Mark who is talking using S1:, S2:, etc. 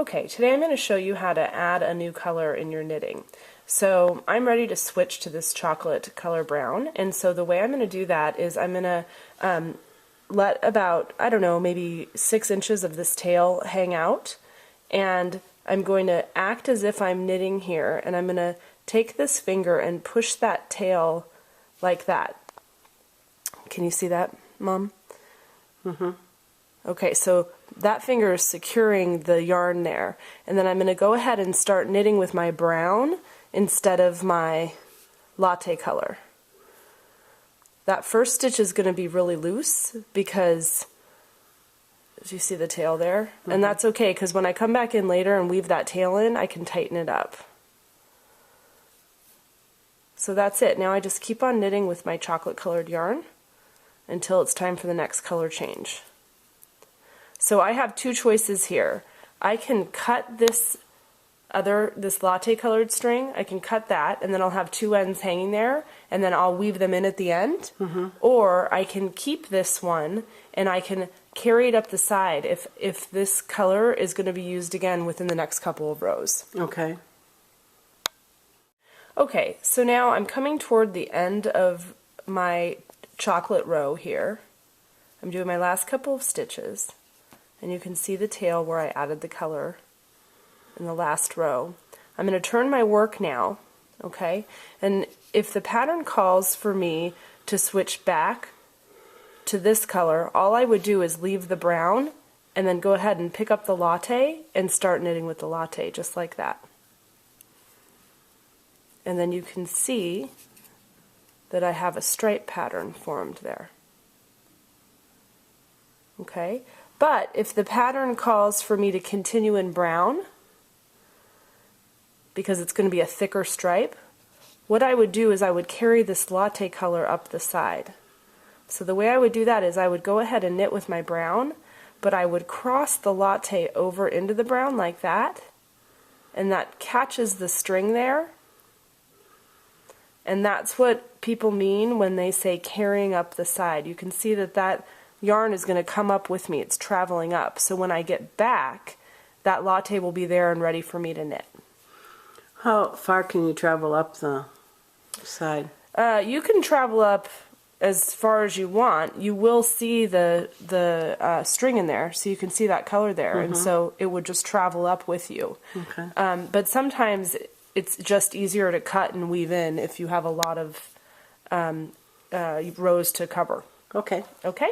S1: Okay, today I'm going to show you how to add a new color in your knitting. So I'm ready to switch to this chocolate color brown, and so the way I'm going to do that is I'm going to let about, I don't know, maybe 6 inches of this tail hang out, and I'm going to act as if I'm knitting here, and I'm going to take this finger and push that tail like that. Can you see that, Mom?
S2: Mm-hmm.
S1: Okay, so that finger is securing the yarn there, and then I'm going to go ahead and start knitting with my brown instead of my latte color. That first stitch is going to be really loose because, do you see the tail there? Mm-hmm. And that's okay, because when I come back in later and weave that tail in, I can tighten it up. So that's it. Now I just keep on knitting with my chocolate colored yarn until it's time for the next color change. So I have 2 choices here. I can cut this latte colored string, I can cut that, and then I'll have 2 ends hanging there, and then I'll weave them in at the end.
S2: Mm-hmm.
S1: Or I can keep this one, and I can carry it up the side if this color is going to be used again within the next couple of rows.
S2: Okay.
S1: Okay, so now I'm coming toward the end of my chocolate row here. I'm doing my last couple of stitches. And you can see the tail where I added the color in the last row. I'm going to turn my work now, okay? And if the pattern calls for me to switch back to this color, all I would do is leave the brown and then go ahead and pick up the latte and start knitting with the latte, just like that. And then you can see that I have a stripe pattern formed there. Okay? But if the pattern calls for me to continue in brown, because it's going to be a thicker stripe, what I would do is I would carry this latte color up the side. So the way I would do that is I would go ahead and knit with my brown, but I would cross the latte over into the brown like that, and that catches the string there. And that's what people mean when they say carrying up the side. You can see that yarn is going to come up with me. It's traveling up. So when I get back, that latte will be there and ready for me to knit.
S2: How far can you travel up the side?
S1: You can travel up as far as you want. You will see the string in there, so you can see that color there, and so it would just travel up with you.
S2: Okay.
S1: But sometimes it's just easier to cut and weave in if you have a lot of rows to cover.
S2: Okay.
S1: Okay?